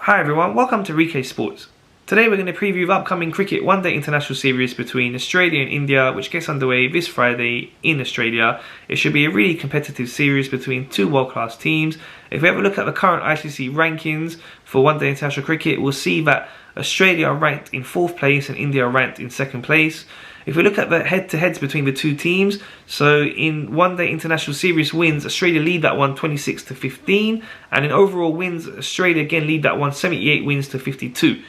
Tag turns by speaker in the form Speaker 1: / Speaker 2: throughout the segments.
Speaker 1: Hi everyone, welcome to Rike Sports. Today we're going to preview the upcoming cricket one-day international series between Australia and India, which gets underway this Friday in Australia. It should be a really competitive series between two world-class teams. If we have a look at the current ICC rankings for one-day international cricket, we'll see that Australia are ranked in 4th place and India are ranked in 2nd place. If we look at the head-to-heads between the two teams, so in one-day international series wins, Australia lead that one 26-15, and in overall wins, Australia again lead that one 78 wins to 52.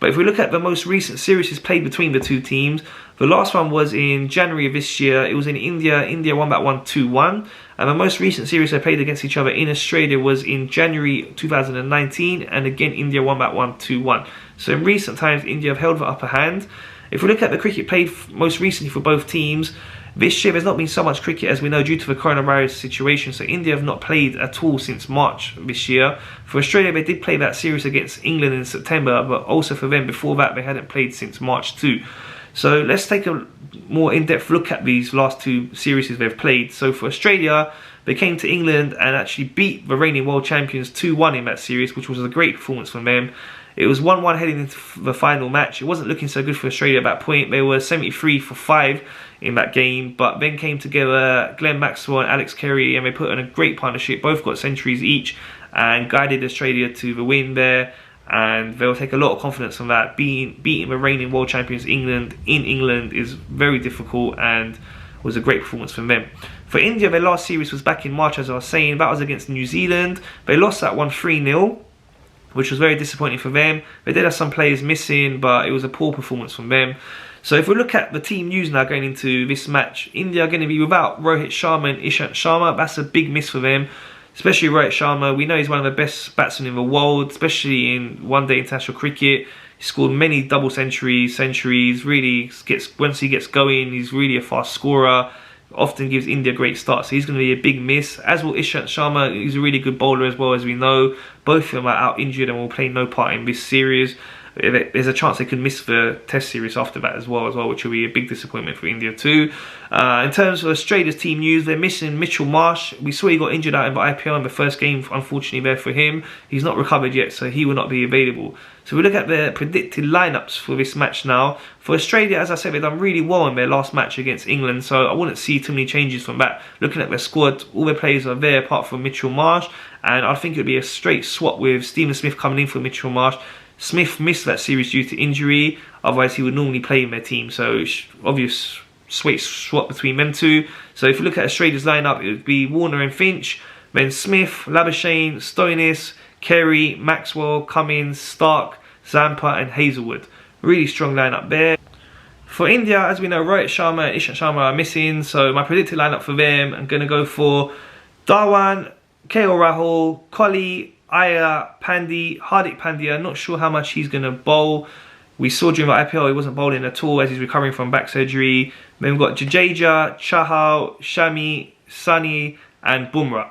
Speaker 1: But if we look at the most recent series played between the two teams, the last one was in January of this year. It was in India. India won that one 2-1. And the most recent series they played against each other in Australia was in January 2019. And again, India won that one 2-1. So in recent times, India have held the upper hand. If we look at the cricket played most recently for both teams, this year there's not been so much cricket as we know due to the coronavirus situation, so India have not played at all since March this year. For Australia, they did play that series against England in September, but also for them before that they hadn't played since March too. So let's take a more in-depth look at these last two series they've played. So for Australia, they came to England and actually beat the reigning world champions 2-1 in that series, which was a great performance from them. It was 1-1 heading into the final match. It wasn't looking so good for Australia at that point. They were 73 for 5 in that game, but then came together Glenn Maxwell and Alex Carey, and they put in a great partnership. Both got centuries each and guided Australia to the win there. And they'll take a lot of confidence from that. Beating the reigning world champions England in England is very difficult and was a great performance from them. For India, their last series was back in March, as I was saying. That was against New Zealand. They lost that one 3-0. Which was very disappointing for them. They did have some players missing, but it was a poor performance from them. So if we look at the team news now going into this match, India are going to be without Rohit Sharma and Ishant Sharma. That's a big miss for them, especially Rohit Sharma. We know he's one of the best batsmen in the world, especially in one-day international cricket. He scored many double centuries, really once he gets going, he's really a fast scorer. Often gives India great starts, so he's going to be a big miss. As will Ishant Sharma, he's a really good bowler as well, as we know. Both of them are out injured and will play no part in this series. There's a chance they could miss the test series after that as well, which will be a big disappointment for India too. In terms of Australia's team news, they're missing Mitchell Marsh. We saw he got injured out in the IPL in the first game, unfortunately there for him. He's not recovered yet, so he will not be available. So we look at the predicted lineups for this match now. For Australia, as I said, they've done really well in their last match against England, so I wouldn't see too many changes from that. Looking at their squad, all their players are there apart from Mitchell Marsh, and I think it would be a straight swap with Stephen Smith coming in for Mitchell Marsh. Smith missed that series due to injury, otherwise he would normally play in their team, so obvious swap between them two. So if you look at Australia's lineup, it would be Warner and Finch, then Smith, Labuschagne, Stoinis, Carey, Maxwell, Cummins, Stark, Zampa and Hazelwood. Really strong lineup there. For India, as we know, Rohit Sharma and Ishant Sharma are missing, so my predicted lineup for them, I'm going to go for Dhawan, KL Rahul, Kohli, Iyer, Pandey, Hardik Pandya. Not sure how much he's going to bowl. We saw during the IPL he wasn't bowling at all as he's recovering from back surgery. Then we've got Jadeja, Chahal, Shami, Sunny and Bumrah.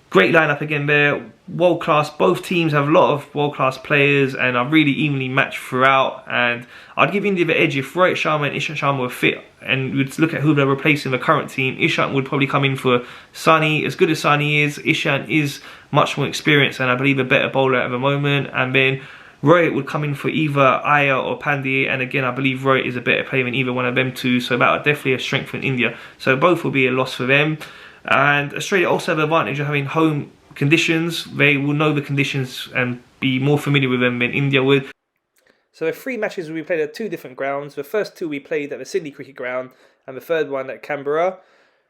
Speaker 1: Great lineup again there, world class. Both teams have a lot of world class players and are really evenly matched throughout. And I'd give India the edge if Rohit Sharma and Ishant Sharma were fit. And we'd look at who they're replacing the current team. Ishant would probably come in for Sunny. As good as Sunny is, Ishant is much more experienced and I believe a better bowler at the moment. And then Rohit would come in for either Iyer or Pandey, and again I believe Rohit is a better player than either one of them two, so that would definitely a strength in India. So both will be a loss for them. And Australia also have the advantage of having home conditions. They will know the conditions and be more familiar with them than India would. So the 3 matches will be played at 2 different grounds. The first 2 we played at the Sydney Cricket Ground and the third one at Canberra.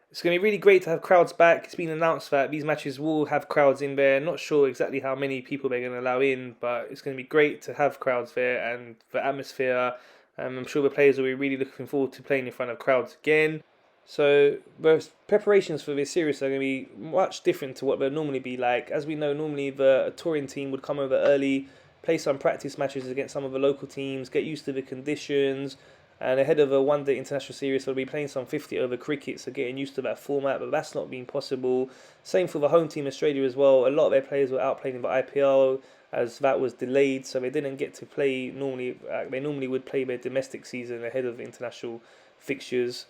Speaker 1: It's going to be really great to have crowds back. It's been announced that these matches will have crowds in there. Not sure exactly how many people they're going to allow in, but it's going to be great to have crowds there and the atmosphere. I'm sure the players will be really looking forward to playing in front of crowds again. So the preparations for this series are going to be much different to what they'll normally be like. As we know, normally the touring team would come over early, play some practice matches against some of the local teams, get used to the conditions, and ahead of a one-day international series, they'll be playing some 50-over cricket, so getting used to that format, but that's not been possible. Same for the home team, Australia, as well. A lot of their players were out playing in the IPL, as that was delayed, so they didn't get to play normally. They normally would play their domestic season ahead of the international fixtures.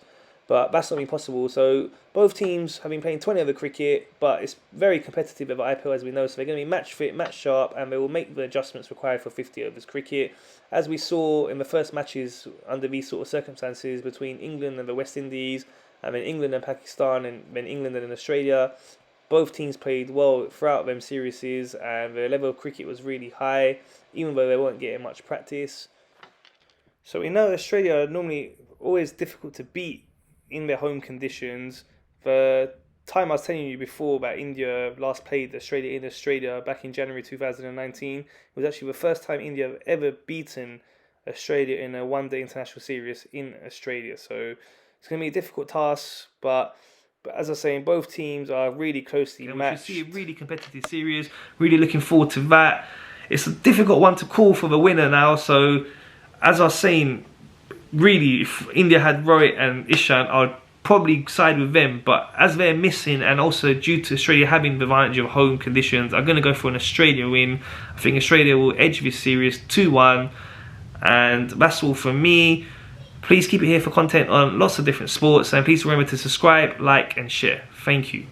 Speaker 1: but that's not been possible. So both teams have been playing 20 over cricket, but it's very competitive over IPL, as we know. So they're going to be match fit, match sharp, and they will make the adjustments required for 50 overs cricket. As we saw in the first matches under these sort of circumstances between England and the West Indies, and then England and Pakistan, and then England and Australia, both teams played well throughout them series, and the level of cricket was really high, even though they weren't getting much practice. So we know Australia are normally always difficult to beat in their home conditions. The time I was telling you before about India last played Australia in Australia back in January 2019, it was actually the first time India have ever beaten Australia in a one-day international series in Australia. So it's going to be a difficult task, but as I was saying, both teams are really closely matched. We should see a really competitive series. Really looking forward to that. It's a difficult one to call for the winner now. So, as I was saying, really, if India had Rohit and Ishan, I'd probably side with them. But as they're missing, and also due to Australia having the advantage of home conditions, I'm going to go for an Australia win. I think Australia will edge this series 2-1. And that's all from me. Please keep it here for content on lots of different sports, and please remember to subscribe, like and share. Thank you.